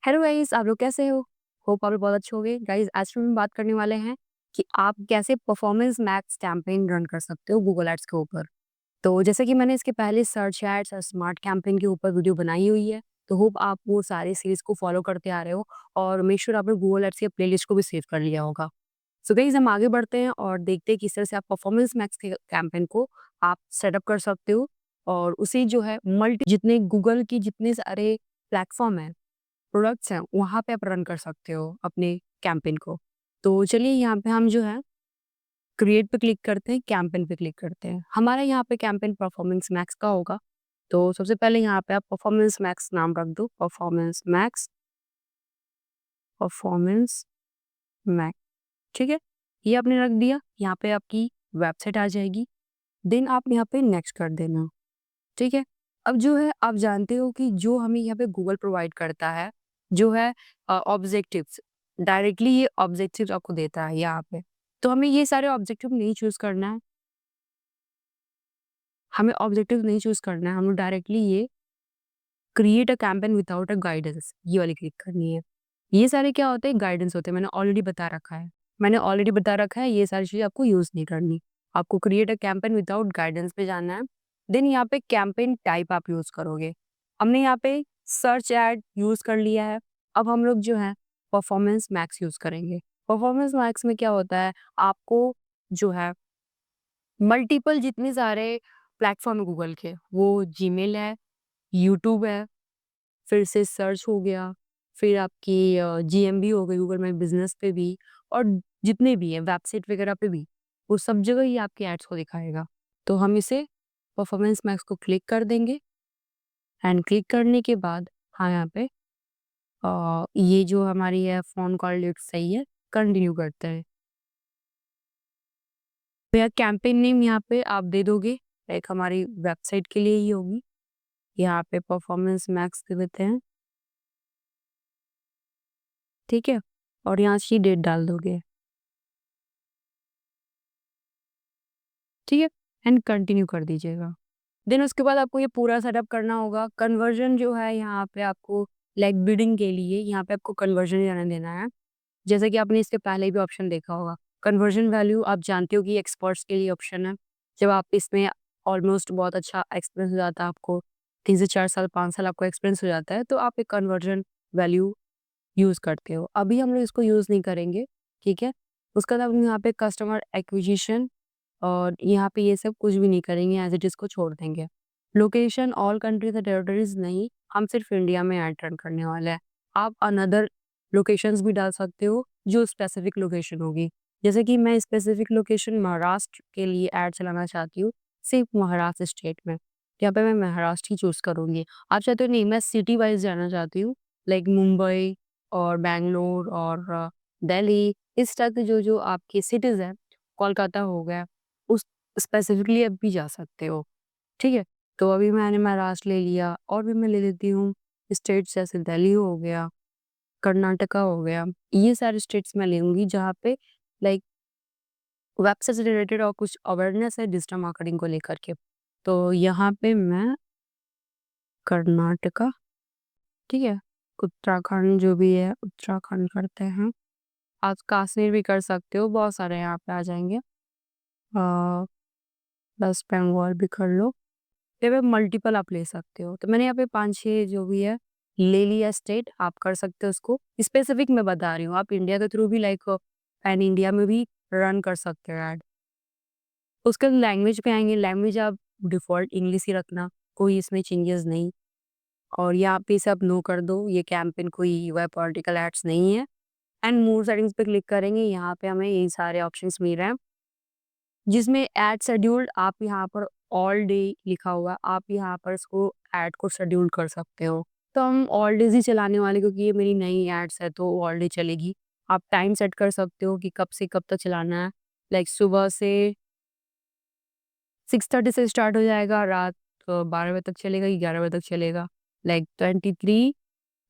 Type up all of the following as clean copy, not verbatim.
Hello guys, आप लोग कैसे हो? होप आप लोग बहुत अच्छे होंगे। गाइस, आज हम बात करने वाले हैं कि आप कैसे परफॉर्मेंस मैक्स कैंपेन रन कर सकते हो गूगल एड्स के ऊपर। तो जैसे कि मैंने इसके पहले सर्च एड्स और स्मार्ट कैंपेन के ऊपर वीडियो बनाई हुई है, तो होप आप वो सारी सीरीज को फॉलो करते आ रहे हो और मेक श्योर आपने गूगल एड्स के प्लेलिस्ट को भी सेव कर लिया होगा। सो गाइस, हम आगे बढ़ते हैं और देखते हैं किस तरह से आप परफॉर्मेंस मैक्स के कैंपेन को आप सेटअप कर सकते हो और उसे जो है मल्टी जितने गूगल की जितने सारे प्लेटफॉर्म है, प्रोडक्ट्स हैं, वहाँ पे आप रन कर सकते हो अपने कैंपेन को। तो चलिए यहाँ पे हम जो है क्रिएट पे क्लिक करते हैं, कैंपेन पे क्लिक करते हैं। हमारा यहाँ पे कैंपेन परफॉर्मेंस मैक्स का होगा। तो सबसे पहले यहाँ पे आप परफॉर्मेंस मैक्स नाम रख दो, परफॉर्मेंस मैक्स, परफॉर्मेंस मैक्स, ठीक है? ये आपने रख दिया, यहाँ पे आपकी वेबसाइट आ जाएगी। देन आप यहाँ पे नेक्स्ट कर देना, ठीक है? अब जो है आप जानते हो कि जो हमें यहाँ पे गूगल प्रोवाइड करता है, जो है ऑब्जेक्टिव्स, डायरेक्टली ये ऑब्जेक्टिव्स आपको देता है यहाँ पे। तो हमें ये सारे ऑब्जेक्टिव नहीं चूज़ करना है, हमें ऑब्जेक्टिव नहीं चूज़ करना है, हमें डायरेक्टली ये create a campaign without a guidance ये वाली क्लिक करनी है। ये सारे क्या होते हैं? गाइडेंस होते हैं, मैंने ऑलरेडी बता रखा है। मैंने ऑलरेडी बता रखा है, ये सारी चीज़ें आपको यूज़ नहीं करनी। आपको create a campaign without guidance पे जाना है। देन यहाँ पे कैंपेन टाइप आप यूज़ करोगे। हमने यहाँ पे सर्च एड यूज़ कर लिया है। अब हम लोग जो है परफॉर्मेंस मैक्स यूज़ करेंगे। परफॉर्मेंस मैक्स में क्या होता है? आपको जो है मल्टीपल जितने सारे प्लेटफ़ॉर्म है गूगल के, वो जीमेल है, यूट्यूब है, फिर से सर्च हो गया, फिर आपकी जीएमबी हो गई, गूगल माई बिज़नेस पे भी और जितने भी हैं वेबसाइट वगैरह पे भी, वो सब जगह ये आपके एड्स को दिखाएगा। तो हम इसे परफॉर्मेंस मैक्स को क्लिक कर देंगे एंड क्लिक करने के बाद हाँ, यहाँ पे ये जो हमारी है फ़ोन कॉल लिस्ट सही है, कंटिन्यू करते हैं। तो यार कैंपेन नेम यहाँ पे आप दे दोगे, लाइक हमारी वेबसाइट के लिए ही होगी। यहाँ पे परफॉर्मेंस मैक्स दे देते हैं, ठीक है? और यहाँ से डेट डाल दोगे, ठीक है? एंड कंटिन्यू कर दीजिएगा। देन उसके बाद आपको ये पूरा सेटअप करना होगा। कन्वर्जन जो है यहाँ पे आपको लाइक बिडिंग के लिए यहाँ पे आपको कन्वर्जन जाने देना है। जैसे कि आपने इसके पहले भी ऑप्शन देखा होगा। कन्वर्जन वैल्यू आप जानते हो कि एक्सपर्ट्स के लिए ऑप्शन है। जब आप इसमें ऑलमोस्ट बहुत अच्छा एक्सपीरियंस हो जाता है आपको, 3 से 4 साल, 5 साल आपको एक्सपीरियंस हो जाता है, तो आप एक कन्वर्जन वैल्यू यूज़ करते हो। अभी हम लोग इसको यूज़ नहीं करेंगे, ठीक है? उसके बाद हम यहाँ पे कस्टमर एक्विजिशन और यहाँ पे ये सब कुछ भी नहीं करेंगे, एज़ इट इज़ को छोड़ देंगे। Location all countries and territories नहीं, हम सिर्फ़ इंडिया में ऐड रन करने वाले हैं। आप अनदर लोकेशंस भी डाल सकते हो, जो स्पेसिफ़िक लोकेशन होगी। जैसे कि मैं स्पेसिफ़िक लोकेशन महाराष्ट्र के लिए ऐड चलाना चाहती हूँ, सिर्फ़ महाराष्ट्र स्टेट में। यहाँ पे मैं महाराष्ट्र ही चूज़ करूँगी। आप चाहते हो नहीं मैं सिटी वाइज़ जाना चाहती हूँ, लाइक मुंबई और बैंगलोर और दिल्ली, इस टाइप के जो-जो आपकी सिटीज़ हैं, कोलकाता हो गया, उस स्पेसिफिकली अब भी जा सकते हो, ठीक है? तो अभी मैंने महाराष्ट्र ले लिया और भी मैं ले लेती हूँ स्टेट्स जैसे दिल्ली हो गया, कर्नाटका हो गया, ये सारे स्टेट्स मैं लूँगी जहाँ पे लाइक वेबसाइट से रिलेटेड और कुछ अवेयरनेस है डिजिटल मार्केटिंग को लेकर के। तो यहाँ पे मैं कर्नाटका, ठीक है? उत्तराखंड जो भी है, उत्तराखंड करते हैं। आप कश्मीर भी कर सकते हो, बहुत सारे यहाँ पे आ जाएँगे। वेस्ट बंगाल भी कर लो। पे पे मल्टीपल आप ले सकते हो। तो मैंने यहाँ पे 5-6 जो भी है ले लिया स्टेट, आप कर सकते हो उसको। स्पेसिफिक मैं बता रही हूँ, आप इंडिया के थ्रू भी लाइक पैन इंडिया में भी रन कर सकते हो ऐड। उसके बाद लैंग्वेज पे आएँगे, लैंग्वेज आप डिफ़ॉल्ट इंग्लिश ही रखना, कोई इसमें चेंजेस नहीं। और यहाँ पे सब नो कर दो, ये कैंपेन कोई वेब आर्टिकल एड्स नहीं है। एंड मोर सेटिंग्स पे क्लिक करेंगे, यहाँ पे हमें ये सारे ऑप्शंस मिल रहे हैं। जिसमें ऐड शेड्यूल्ड आप यहाँ पर ऑल डे लिखा हुआ है, आप यहाँ पर इसको ऐड को शेड्यूल कर सकते हो। तो हम ऑल डेज़ ही चलाने वाले क्योंकि ये मेरी नई एड्स है तो ऑल डे चलेगी। आप टाइम सेट कर सकते हो कि कब से कब तक चलाना है। लाइक सुबह से 6:30 से स्टार्ट हो जाएगा, रात 12 बजे तक चलेगा, 11 बजे तक चलेगा। लाइक 23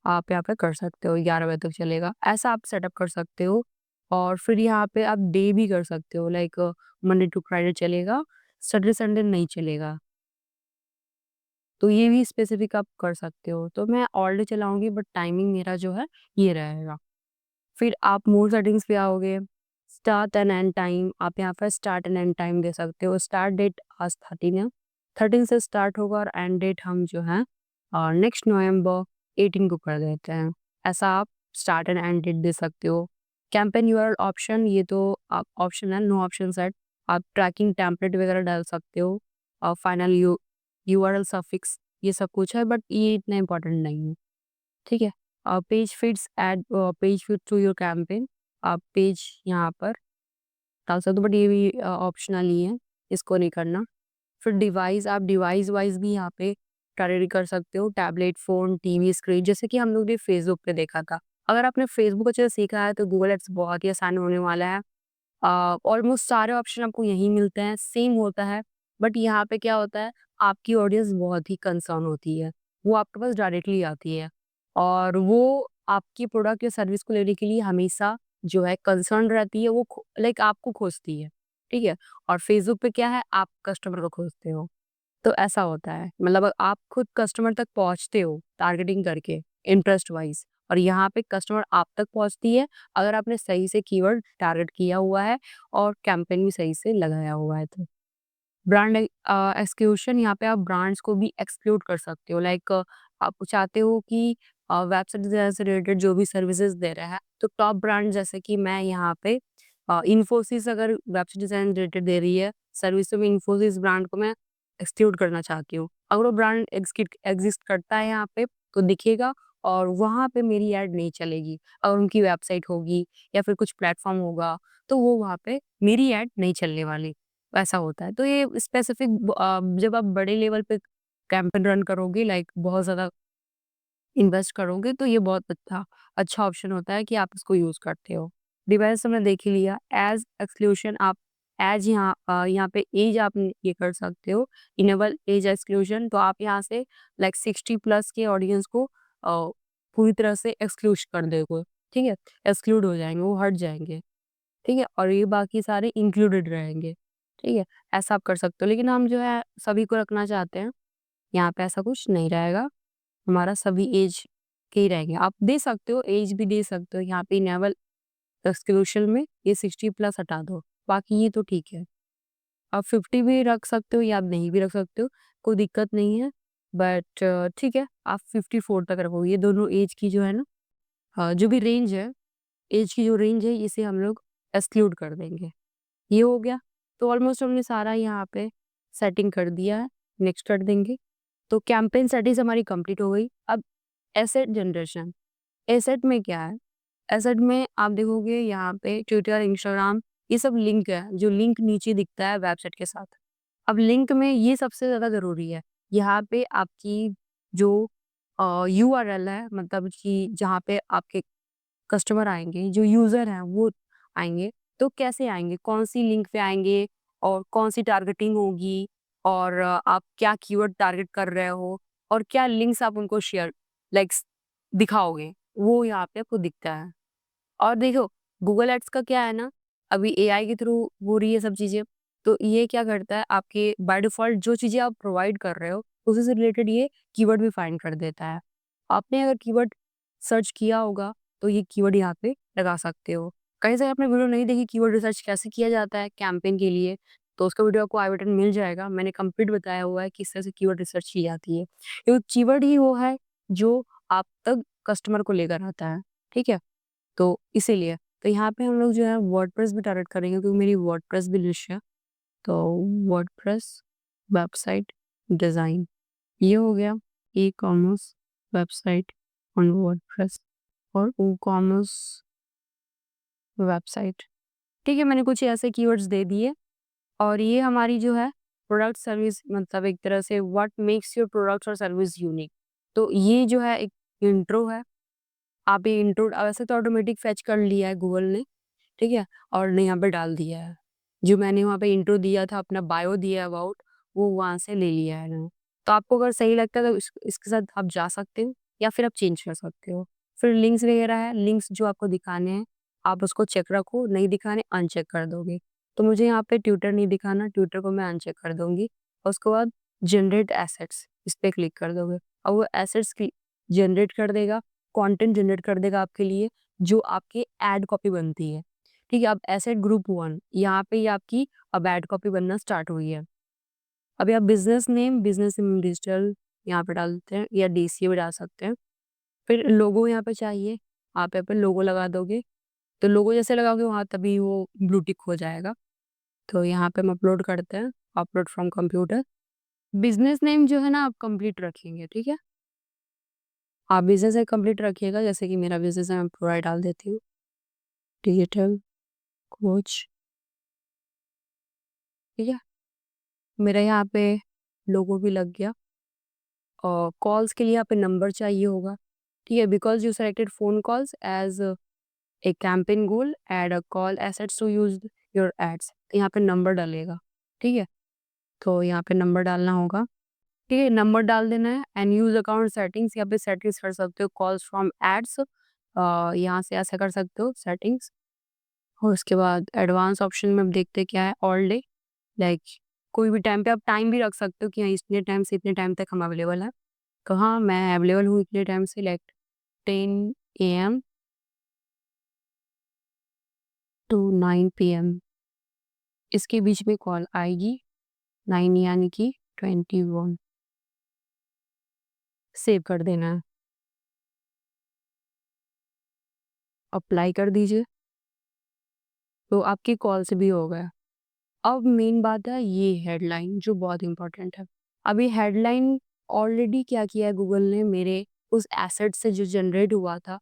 आप यहाँ पे कर सकते हो, 11 बजे तक चलेगा। ऐसा आप सेटअप कर सकते हो और फिर यहाँ पे आप डे भी कर सकते हो, लाइक मंडे टू फ्राइडे चलेगा, सैटरडे संडे नहीं चलेगा। तो ये भी स्पेसिफिक आप कर सकते हो। तो मैं ऑल डे चलाऊँगी बट टाइमिंग मेरा जो है ये रहेगा। फिर आप मोर सेटिंग्स पे आओगे, स्टार्ट एंड एंड टाइम, आप यहाँ पे स्टार्ट एंड एंड टाइम दे सकते हो। स्टार्ट डेट आज 13 है, 13 से स्टार्ट होगा और एंड डेट हम जो है नेक्स्ट नवंबर 18 को कर देते हैं। ऐसा आप स्टार्ट एंड एंड डेट दे सकते हो। कैंपेन यूआरएल ऑप्शन, ये तो आप ऑप्शन है, नो ऑप्शन सेट। आप ट्रैकिंग टेम्पलेट वगैरह डाल सकते हो और फाइनल यूआरएल सफिक्स, ये सब कुछ है बट ये इतना इम्पोर्टेंट नहीं है, ठीक है। Page feeds ad, page feed to your campaign, आप पेज यहाँ पर डाल सकते हो बट ये भी ऑप्शनल ही है, इसको नहीं करना। फिर डिवाइस, आप डिवाइस वाइज भी यहाँ पे कैटेगरी कर सकते हो, टैबलेट, फ़ोन, टीवी स्क्रीन, जैसे कि हम लोग ने फेसबुक पे देखा था। अगर आपने फेसबुक अच्छे से सीखा है तो गूगल एड्स बहुत ही आसान होने वाला है। ऑलमोस्ट सारे ऑप्शन आपको यहीं मिलते हैं, सेम होता है, बट यहाँ पे क्या होता है, आपकी ऑडियंस बहुत ही कंसर्न होती है, वो आपके पास डायरेक्टली आती है और वो आपकी प्रोडक्ट या सर्विस को लेने के लिए हमेशा जो है कंसर्न रहती है, वो लाइक आपको खोजती है, ठीक है। और फेसबुक पे क्या है, आप कस्टमर को खोजते हो, तो ऐसा होता है, मतलब आप खुद कस्टमर तक पहुँचते हो टारगेटिंग करके, इंटरेस्ट वाइज़, और यहाँ पे कस्टमर आप तक पहुँचती है, अगर आपने सही से कीवर्ड टारगेट किया हुआ है और कैंपेन भी सही से लगाया हुआ है तो। ब्रांड एक्सक्लूशन, यहाँ पे आप ब्रांड्स को भी एक्सक्लूड कर सकते हो, लाइक आप चाहते हो कि वेबसाइट डिज़ाइन से रिलेटेड जो भी सर्विसेज़ दे रहा है, तो टॉप ब्रांड जैसे कि मैं यहाँ पे इन्फोसिस अगर वेबसाइट डिज़ाइन रिलेटेड दे रही है सर्विस, तो मैं इन्फोसिस ब्रांड को मैं एक्सक्लूड करना चाहती हूँ। अगर वो ब्रांड एग्ज़िस्ट करता है यहाँ पे तो दिखेगा और वहाँ पे मेरी ऐड नहीं चलेगी। अगर उनकी वेबसाइट होगी या फिर कुछ प्लेटफ़ॉर्म होगा, तो वो वहाँ पे मेरी ऐड नहीं चलने वाली। ऐसा होता है। तो ये स्पेसिफिक जब आप बड़े लेवल पे कैंपेन रन करोगे, लाइक बहुत ज़्यादा इन्वेस्ट करोगे, तो ये बहुत अच्छा अच्छा ऑप्शन होता है कि आप इसको यूज़ करते हो। डिवाइस हमने देख ही लिया। एज़ एक्सक्लूशन, आप एज यहाँ पे एज आप ये कर सकते हो, इनेबल एज एक्सक्लूशन, तो आप यहाँ से लाइक 60 प्लस के ऑडियंस को पूरी तरह से एक्सक्लूड कर दोगे, ठीक है? एक्सक्लूड हो जाएँगे, वो हट जाएँगे। ठीक है? और ये बाकी सारे इंक्लूडेड रहेंगे, ठीक है? ऐसा आप कर सकते हो, लेकिन हम जो है सभी को रखना चाहते हैं, यहाँ पे ऐसा कुछ नहीं रहेगा, हमारा सभी एज के ही रहेंगे। आप दे सकते हो, एज भी दे सकते हो, यहाँ पे इनेबल एक्सक्लूशन में ये 60 प्लस हटा दो, बाकी ये तो ठीक है। आप 50 भी रख सकते हो या आप नहीं भी रख सकते हो, कोई दिक्कत नहीं है, बट ठीक है, आप 54 तक रखो, ये दोनों एज की जो है ना जो भी रेंज है, एज की जो रेंज है, इसे हम लोग एक्सक्लूड कर देंगे। ये हो गया। तो ऑलमोस्ट हमने सारा यहाँ पे सेटिंग कर दिया है, नेक्स्ट कर देंगे। तो कैंपेन सेटिंग्स हमारी कंप्लीट हो गई। अब एसेट जनरेशन, एसेट में क्या है? एसेट में आप देखोगे यहाँ पे ट्विटर, इंस्टाग्राम, ये सब लिंक है, जो लिंक नीचे दिखता है वेबसाइट के साथ। अब लिंक में ये सबसे ज़्यादा ज़रूरी है। यहाँ पे आपकी जो यूआरएल है, मतलब कि जहाँ पे आपके कस्टमर आएँगे, जो यूज़र हैं वो आएँगे, तो कैसे आएँगे? कौन-सी लिंक पे आएँगे और कौन-सी टारगेटिंग होगी और आप क्या कीवर्ड टारगेट कर रहे हो और क्या लिंक्स आप उनको शेयर लाइक्स दिखाओगे, वो यहाँ पे आपको दिखता है। और देखो, गूगल एड्स का क्या है ना, अभी एआई के थ्रू हो रही है सब चीज़ें, तो ये क्या करता है, आपके बाय डिफ़ॉल्ट जो चीज़ें आप प्रोवाइड कर रहे हो, उसी से रिलेटेड ये कीवर्ड भी फाइंड कर देता है। आपने अगर कीवर्ड सर्च किया होगा, तो ये कीवर्ड यहाँ पे लगा सकते हो। कहीं से आपने वीडियो नहीं देखी कीवर्ड रिसर्च कैसे किया जाता है कैंपेन के लिए, तो उसका वीडियो आपको आई बटन मिल जाएगा। मैंने कंप्लीट बताया हुआ है किस तरह से कीवर्ड रिसर्च की जाती है। क्योंकि कीवर्ड ही वो है, जो आप तक कस्टमर को लेकर आता है, ठीक है? तो इसीलिए, तो यहाँ पे हम लोग जो है वर्डप्रेस भी टारगेट करेंगे क्योंकि मेरी वर्डप्रेस भी निश है। तो वर्डप्रेस वेबसाइट डिज़ाइन, ये हो गया ई-कॉमर्स वेबसाइट ऑन वर्डप्रेस और वूकॉमर्स वेबसाइट। ठीक है, मैंने कुछ ऐसे कीवर्ड्स दे दिए और ये हमारी जो है प्रोडक्ट सर्विस, मतलब एक तरह से व्हाट मेक्स योर प्रोडक्ट और सर्विस यूनिक। तो ये जो है एक इंट्रो है। आप ये इंट्रो वैसे तो ऑटोमेटिक फेच कर लिया है गूगल ने, ठीक है? और ने यहाँ पे डाल दिया है। जो मैंने वहाँ पे इंट्रो दिया था, अपना बायो दिया है अबाउट, वो वहाँ से ले लिया है इन्होंने। तो आपको अगर सही लगता है तो इसके साथ आप जा सकते हो या फिर आप चेंज कर सकते हो। फिर लिंक्स वगैरह है, लिंक्स जो आपको दिखाने हैं, आप उसको चेक रखो, नहीं दिखाने अनचेक कर दोगे। तो मुझे यहाँ पे ट्विटर नहीं दिखाना, ट्विटर को मैं अनचेक कर दूँगी और उसके बाद जनरेट एसेट्स, इस पे क्लिक कर दोगे और वो एसेट्स जनरेट कर देगा, कंटेंट जनरेट कर देगा आपके लिए, जो आपके एड कॉपी बनती है। ठीक है, अब एसेट ग्रुप 1 यहाँ पे ये आपकी अब एड कॉपी बनना स्टार्ट हुई है। अभी आप बिजनेस नेम डिजिटल यहाँ पे डालते हैं या डीसीए भी डाल सकते हैं। फिर लोगो यहाँ पे चाहिए, आप यहाँ पे लोगो लगा दोगे, तो लोगो जैसे लगाओगे वहाँ तभी वो ब्लू टिक हो जाएगा। तो यहाँ पे हम अपलोड करते हैं, upload from computer. Business name जो है ना आप कंप्लीट रखेंगे, ठीक है। आप बिजनेस नेम कंप्लीट रखिएगा, जैसे कि मेरा बिजनेस नेम पूरा ही डाल देती हूँ, डिजिटल कोच। ठीक है, मेरा यहाँ पे लोगो भी लग गया। और कॉल्स के लिए यहाँ पे नंबर चाहिए होगा, ठीक है, because you selected phone calls as a campaign goal, add a call assets to use your ads. यहाँ पे नंबर डालेगा, ठीक है, तो यहाँ पे नंबर डालना होगा। ठीक है, नंबर डाल देना है एंड यूज अकाउंट सेटिंग्स, यहाँ पे सेटिंग्स कर सकते हो, कॉल्स फ्रॉम एड्स, यहाँ से ऐसा कर सकते हो सेटिंग्स। और उसके बाद एडवांस ऑप्शन में अब देखते हैं क्या है, ऑल डे, लाइक कोई भी टाइम पे आप टाइम भी रख सकते हो कि हाँ इतने टाइम से इतने टाइम तक हम अवेलेबल हैं। तो हाँ मैं अवेलेबल हूँ इतने टाइम से, लाइक 10 AM टू 9 PM, इसके बीच में कॉल आएगी, 9 यानी कि 21। सेव कर देना है, अप्लाई कर दीजिए, तो आपकी कॉल से भी हो गया। अब मेन बात है ये हेडलाइन जो बहुत इंपॉर्टेंट है। अभी हेडलाइन ऑलरेडी क्या किया है गूगल ने, मेरे उस एसेट से जो जनरेट हुआ था,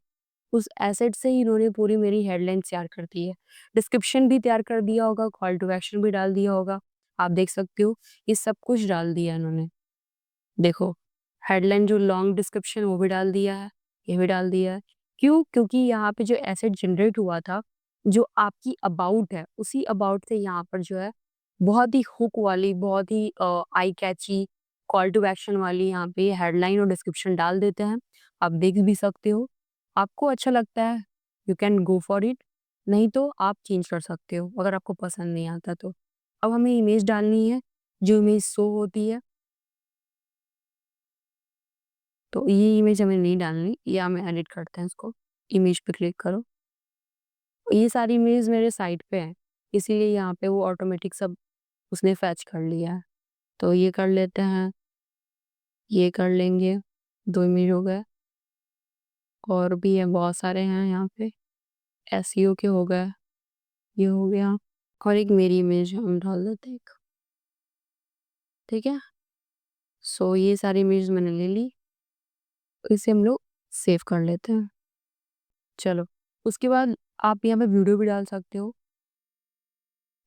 उस एसेट से ही इन्होंने पूरी मेरी हेडलाइन तैयार कर दी है। डिस्क्रिप्शन भी तैयार कर दिया होगा, कॉल टू एक्शन भी डाल दिया होगा, आप देख सकते हो ये सब कुछ डाल दिया इन्होंने। देखो हेडलाइन जो लॉन्ग डिस्क्रिप्शन वो भी डाल दिया है, ये भी डाल दिया है। क्यों? क्योंकि यहाँ पे जो एसेट जनरेट हुआ था, जो आपकी अबाउट है, उसी अबाउट से यहाँ पर जो है बहुत ही हुक वाली, बहुत ही आई कैची, कॉल टू एक्शन वाली यहाँ पे हेडलाइन और डिस्क्रिप्शन डाल देते हैं। आप देख भी सकते हो, आपको अच्छा लगता है you can go for it, नहीं तो आप चेंज कर सकते हो अगर आपको पसंद नहीं आता तो। अब हमें इमेज डालनी है, जो इमेज शो होती है, तो ये इमेज हमें नहीं डालनी, ये हमें एडिट करते हैं इसको। इमेज पे क्लिक करो, ये सारी इमेज मेरे साइट पे है, इसीलिए यहाँ पे वो ऑटोमेटिक सब उसने फैच कर लिया है। तो ये कर लेते हैं, ये कर लेंगे, 2 इमेज हो गए, और भी है बहुत सारे हैं यहाँ पे, एसईओ के हो गए, ये हो गया, और एक मेरी इमेज हम डाल देते हैं एक। ठीक है, सो ये सारी इमेज मैंने ले ली, इसे हम लोग सेव कर लेते हैं। चलो, उसके बाद आप यहाँ पे वीडियो भी डाल सकते हो,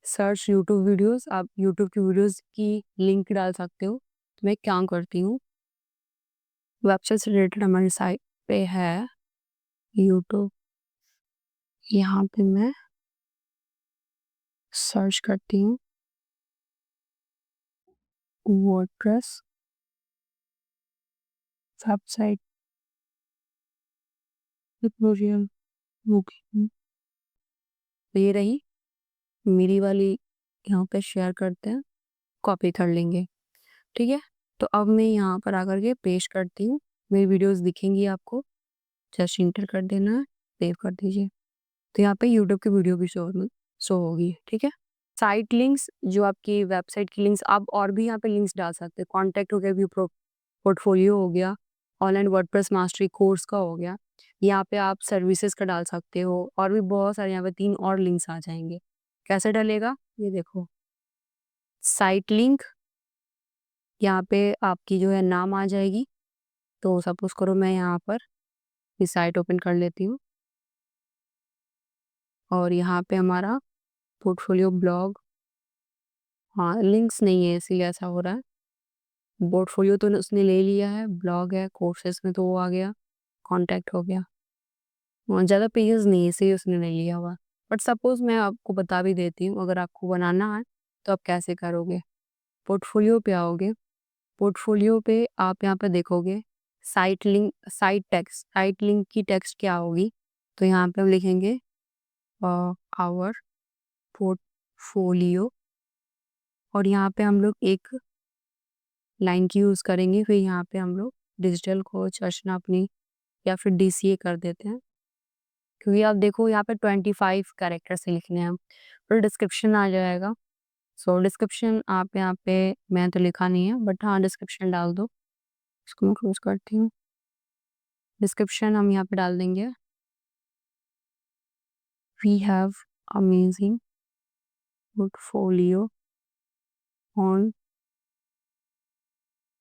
सर्च यूट्यूब वीडियोस, आप यूट्यूब की वीडियोस की लिंक डाल सकते हो। तो मैं क्या करती हूँ, वेबसाइट से रिलेटेड हमारी साइट पे है यूट्यूब, यहाँ पे मैं सर्च करती हूँ वर्डप्रेस वेबसाइट ट्यूटोरियल, ओके, तो ये रही मेरी वाली, यहाँ पे शेयर करते हैं, कॉपी कर लेंगे। ठीक है, तो अब मैं यहाँ पर आकर के पेस्ट करती हूँ, मेरी वीडियोस दिखेंगी आपको, जस्ट इंटर कर देना है, सेव कर दीजिए। तो यहाँ पे यूट्यूब की वीडियो भी शो होगी। ठीक है, साइट लिंक्स, जो आपकी वेबसाइट की लिंक्स, आप और भी यहाँ पे लिंक्स डाल सकते हैं, कॉन्टैक्ट हो गया, व्यू पोर्टफोलियो हो गया, ऑनलाइन वर्डप्रेस मास्टरी कोर्स का हो गया, यहाँ पे आप सर्विसेज का डाल सकते हो, और भी बहुत सारे यहाँ पे 3 और लिंक्स आ जाएंगे। कैसे डलेगा ये देखो, साइट लिंक, यहाँ पे आपकी जो है नाम आ जाएगी। तो सपोज करो मैं यहाँ पर ये साइट ओपन कर लेती हूँ, और यहाँ पे हमारा पोर्टफोलियो ब्लॉग, हाँ लिंक्स नहीं है इसीलिए ऐसा हो रहा है। पोर्टफोलियो तो उसने ले लिया है, ब्लॉग है, कोर्सेस में तो वो आ गया, कांटेक्ट हो गया, ज़्यादा पेजेस नहीं है इसीलिए उसने नहीं लिया हुआ। बट सपोज मैं आपको बता भी देती हूँ, अगर आपको बनाना है तो आप कैसे करोगे। पोर्टफोलियो पे आओगे, पोर्टफोलियो पे आप यहाँ पे देखोगे site link, site text, site link की टेक्स्ट क्या होगी, तो यहाँ पे हम लिखेंगे आवर पोर्टफोलियो, और यहाँ पे हम लोग एक लाइन की यूज़ करेंगे, फिर यहाँ पे हम लोग डिजिटल कोच, अर्चना अपनी या फिर DCA कर देते हैं। क्योंकि आप देखो यहाँ पे 25 कैरेक्टर से लिखने हैं, फिर डिस्क्रिप्शन आ जाएगा। सो डिस्क्रिप्शन आप यहाँ पे, मैं तो लिखा नहीं है बट हाँ डिस्क्रिप्शन डाल दो। इसको मैं क्लोज करती हूँ। डिस्क्रिप्शन हम यहाँ पे डाल देंगे, we have amazing portfolio on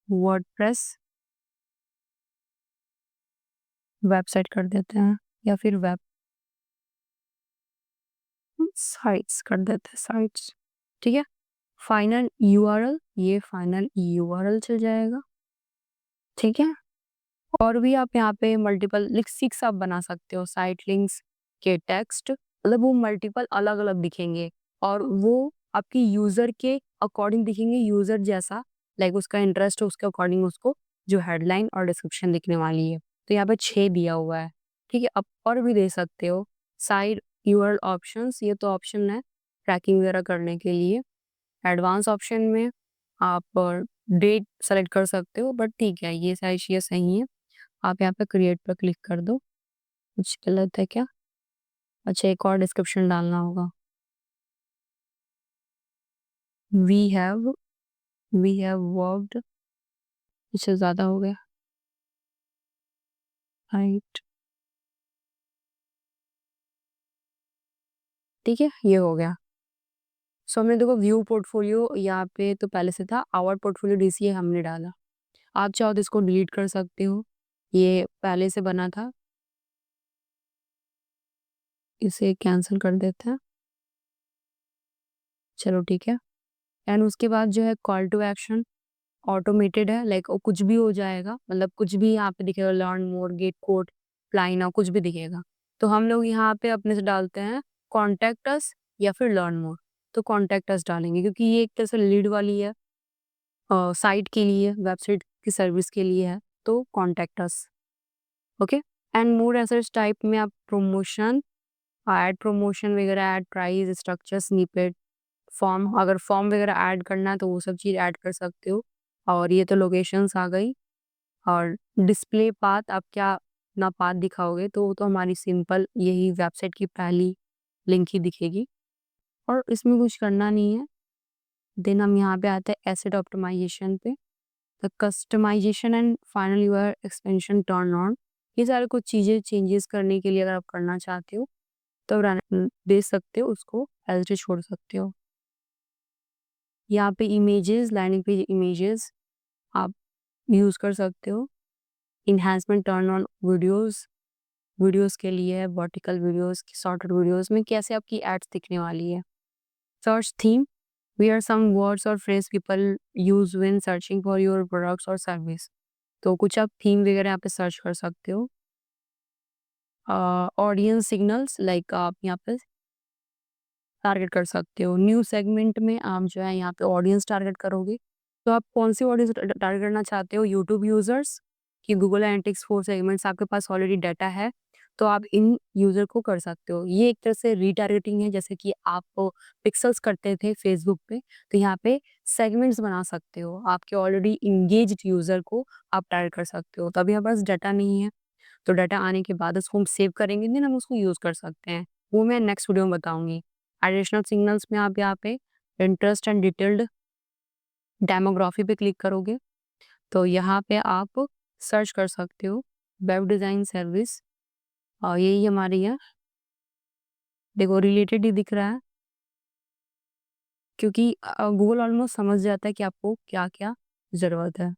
WordPress website कर देते हैं, या फिर वेब साइट्स कर देते हैं, साइट्स। ठीक है, फाइनल URL, ये फाइनल URL चल जाएगा। ठीक है, और भी आप यहाँ पे मल्टीपल लिंक्स आप बना सकते हो, साइट लिंक्स के टेक्स्ट, मतलब वो मल्टीपल अलग अलग दिखेंगे और वो आपकी यूजर के अकॉर्डिंग दिखेंगे, यूजर जैसा लाइक उसका इंटरेस्ट है उसके अकॉर्डिंग उसको जो हेडलाइन और डिस्क्रिप्शन दिखने वाली है। तो यहाँ पे 6 दिया हुआ है। ठीक है, आप और भी दे सकते हो। साइड URL ऑप्शंस, ये तो ऑप्शन है ट्रैकिंग वगैरह करने के लिए। एडवांस ऑप्शन में आप डेट सेलेक्ट कर सकते हो, बट ठीक है ये सारी चीज़ें सही है। आप यहाँ पे क्रिएट पर क्लिक कर दो। कुछ गलत है क्या? अच्छा, एक और डिस्क्रिप्शन डालना होगा। वी हैव वर्कड, इससे ज़्यादा हो गया, राइट। ठीक है, ये हो गया। सो हमने देखो व्यू पोर्टफोलियो यहाँ पे तो पहले से था, आवर पोर्टफोलियो DCA हमने डाला। आप चाहो तो इसको डिलीट कर सकते हो, ये पहले से बना था, इसे कैंसिल कर देते हैं। चलो ठीक है, एंड उसके बाद जो है कॉल टू एक्शन ऑटोमेटेड है, लाइक वो कुछ भी हो जाएगा, मतलब कुछ भी यहाँ पे दिखेगा, learn more, gate code, apply now, कुछ भी दिखेगा। तो हम लोग यहाँ पे अपने से डालते हैं कॉन्टैक्ट अस या फिर लर्न मोर। तो कॉन्टैक्ट अस डालेंगे क्योंकि ये एक तरह से लीड वाली है, साइट के लिए, वेबसाइट की सर्विस के लिए है, तो contact us. Okay, and more assets type में आप प्रमोशन, ऐड प्रमोशन वगैरह, add price, structure, snippet, form, अगर फॉर्म वगैरह ऐड करना है तो वो सब चीज़ ऐड कर सकते हो। और ये तो लोकेशंस आ गई। और डिस्प्ले पाथ, आप क्या अपना पाथ दिखाओगे, तो वो तो हमारी सिंपल यही वेबसाइट की पहली लिंक ही दिखेगी और इसमें कुछ करना नहीं है। देन हम यहाँ पे आते हैं एसेट ऑप्टिमाइजेशन पे। The customization and final URL expansion turn on, ये सारे कुछ चीज़ें चेंजेस करने के लिए अगर आप करना चाहते हो तो दे सकते हो, उसको एज इट छोड़ सकते हो। यहाँ पे इमेजेस, लैंडिंग पेज इमेजेस आप यूज़ कर सकते हो। Enhancement turn on videos, videos के लिए वर्टिकल वीडियोस, शॉर्टेड वीडियोस में कैसे आपकी एड्स दिखने वाली है। Search theme, we are some words और phrase people use when searching for your products और सर्विस। तो कुछ आप थीम वगैरह यहाँ पे सर्च कर सकते हो। ऑडियंस सिग्नल्स, लाइक आप यहाँ पे टारगेट कर सकते हो। न्यू सेगमेंट में आप जो है यहाँ पे ऑडियंस टारगेट करोगे, तो आप कौन सी ऑडियंस टारगेट करना चाहते हो? यूट्यूब यूजर्स कि गूगल एनालिटिक्स 4 सेगमेंट्स आपके पास ऑलरेडी डाटा है, तो आप इन यूजर को कर सकते हो। ये एक तरह से रीटारगेटिंग है, जैसे कि आप पिक्सेल्स करते थे फेसबुक पे, तो यहाँ पे सेगमेंट्स बना सकते हो, आपके ऑलरेडी इंगेज्ड यूजर को आप टारगेट कर सकते हो। तो अभी हमारे पास डाटा नहीं है, तो डाटा आने के बाद उसको हम सेव करेंगे, देन हम उसको यूज़ कर सकते हैं। वो मैं नेक्स्ट वीडियो में बताऊँगी। एडिशनल सिग्नल्स में आप यहाँ पे इंटरेस्ट एंड डिटेल्ड डेमोग्राफी पे क्लिक करोगे, तो यहाँ पे आप सर्च कर सकते हो वेब डिज़ाइन सर्विस, और यही हमारी है। देखो रिलेटेड ही दिख रहा है, क्योंकि गूगल ऑलमोस्ट समझ जाता है कि आपको क्या-क्या ज़रूरत है।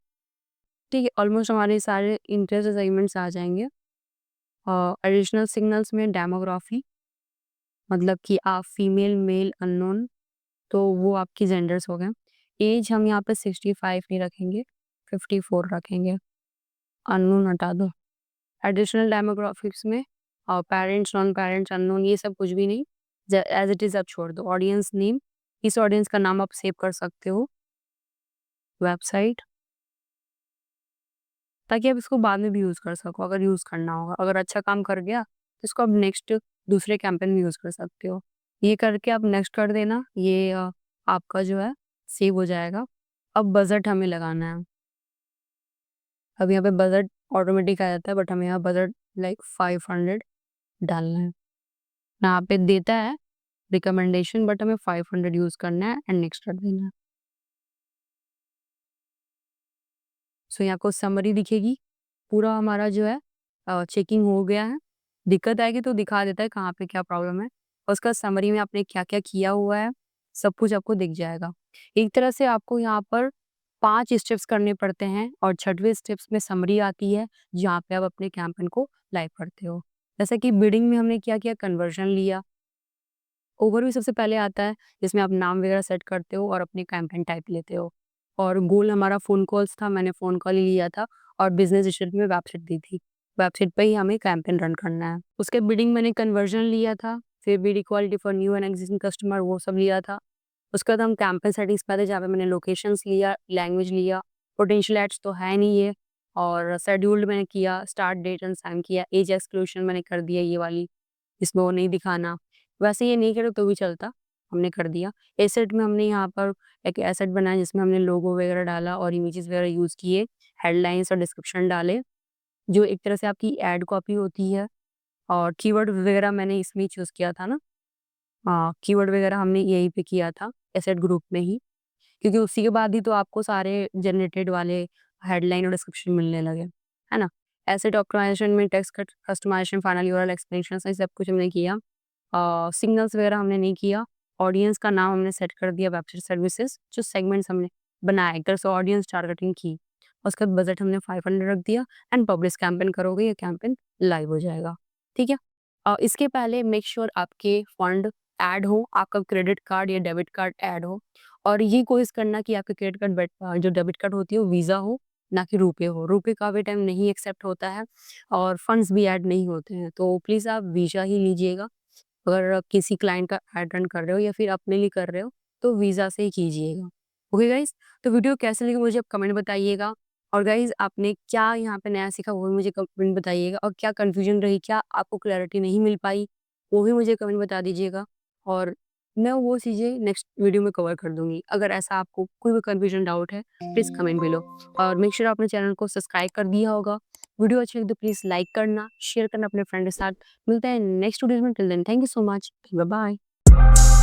ठीक है, ऑलमोस्ट हमारे सारे इंटरेस्ट असाइनमेंट्स आ जाएँगे। एडिशनल सिग्नल्स में डेमोग्राफी, मतलब कि आप फीमेल, मेल, अननोन, तो वो आपकी जेंडर्स हो गए। एज हम यहाँ पे 65 नहीं रखेंगे, 54 रखेंगे, अननोन हटा दो। एडिशनल डेमोग्राफिक्स में पेरेंट्स, नॉन पेरेंट्स, अननोन, ये सब कुछ भी नहीं, एज इट इज़ आप छोड़ दो। ऑडियंस नेम, इस ऑडियंस का नाम आप सेव कर सकते हो, वेबसाइट, ताकि आप इसको बाद में भी यूज़ कर सको अगर यूज़ करना होगा। अगर अच्छा काम कर गया तो इसको आप नेक्स्ट दूसरे कैंपेन में यूज़ कर सकते हो। ये करके आप नेक्स्ट कर देना, ये आपका जो है सेव हो जाएगा। अब बजट हमें लगाना है। अब यहाँ पे बजट ऑटोमेटिक आ जाता है, बट हमें यहाँ बजट लाइक 500 डालना है। यहाँ पे देता है रिकमेंडेशन, बट हमें 500 यूज करना है एंड नेक्स्ट कर देना है। सो यहाँ को समरी दिखेगी, पूरा हमारा जो है चेकिंग हो गया है। दिक्कत आएगी तो दिखा देता है कहाँ पे क्या प्रॉब्लम है, और उसका समरी में आपने क्या क्या किया हुआ है सब कुछ आपको दिख जाएगा। एक तरह से आपको यहाँ पर 5 स्टेप्स करने पड़ते हैं, और 6वें स्टेप्स में समरी आती है जहाँ पे आप अपने कैंपेन को लाइव करते हो। जैसे कि बिडिंग में हमने क्या किया, कन्वर्जन लिया। ओवरव्यू सबसे पहले आता है जिसमें आप नाम वगैरह सेट करते हो और अपनी कैंपेन टाइप लेते हो। और गोल हमारा फ़ोन कॉल्स था, मैंने फ़ोन कॉल ही लिया था, और बिज़नेस डिजिटल में वेबसाइट दी थी। वेबसाइट पे ही हमें कैंपेन रन करना है। उसके बिडिंग मैंने कन्वर्जन लिया था, फिर bid equality for new and existing customer वो सब लिया था। उसके बाद हम कैंपेन सेटिंग्स पे आते जहाँ पे मैंने लोकेशंस लिया, लैंग्वेज लिया, पोटेंशियल एड्स तो है नहीं ये, और शेड्यूल्ड मैंने किया, स्टार्ट डेट एंड टाइम किया, एज एक्सक्लूशन मैंने कर दिया ये वाली, इसमें वो नहीं दिखाना। वैसे ये नहीं करे तो भी चलता, हमने कर दिया। एसेट में हमने यहाँ पर एक एसेट बनाया जिसमें हमने लोगो वगैरह डाला और इमेजेस वगैरह यूज़ किए, हेडलाइन्स और डिस्क्रिप्शन डाले, जो एक तरह से आपकी एड कॉपी होती है। और कीवर्ड वगैरह मैंने इसमें ही चूज़ किया था ना। हाँ, कीवर्ड वगैरह हमने यहीं पे किया था, एसेट ग्रुप में ही, क्योंकि उसी के बाद ही तो आपको सारे जनरेटेड वाले हेडलाइन और डिस्क्रिप्शन मिलने लगे, है ना? एसेट ऑप्टिमाइज़ेशन में text customisation, final URL explanation, ये सब कुछ हमने किया। सिग्नल्स वगैरह हमने नहीं किया। ऑडियंस का नाम हमने सेट कर दिया, वेबसाइट सर्विसेज, जो सेगमेंट्स हमने बनाए, एक तरह से ऑडियंस टारगेटिंग की। उसके बाद बजट हमने 500 रख दिया, एंड पब्लिश कैंपेन करोगे, ये कैंपेन लाइव हो जाएगा, ठीक है? इसके पहले मेक श्योर आपके फंड ऐड हो, आपका क्रेडिट कार्ड या डेबिट कार्ड ऐड हो, और ये कोशिश करना कि आपका क्रेडिट कार्ड जो डेबिट कार्ड होती है वो वीज़ा हो, ना कि रुपे हो। रुपे काफ़ी टाइम नहीं एक्सेप्ट होता है, और फंड्स भी ऐड नहीं होते हैं, तो प्लीज़ आप वीज़ा ही लीजिएगा। अगर आप किसी क्लाइंट का ऐड रन कर रहे हो या फिर अपने लिए कर रहे हो, तो वीज़ा से ही कीजिएगा। ओके गाइज़, तो वीडियो कैसे लगी मुझे आप कमेंट बताइएगा, और गाइज़ आपने क्या यहाँ पे नया सीखा वो भी मुझे कमेंट बताइएगा, और क्या कन्फ्यूजन रही, क्या आपको क्लैरिटी नहीं मिल पाई, वो भी मुझे कमेंट बता दीजिएगा, और मैं वो चीज़ें नेक्स्ट वीडियो में कवर कर दूँगी। अगर ऐसा आपको कोई भी कन्फ्यूजन, डाउट है, प्लीज़ कमेंट बिलो, और मेक श्योर आपने चैनल को सब्सक्राइब कर दिया होगा। वीडियो अच्छी लगी तो प्लीज़ लाइक करना, शेयर करना अपने फ्रेंड के साथ। मिलते हैं नेक्स्ट वीडियो में, till then thank you so much, bye bye.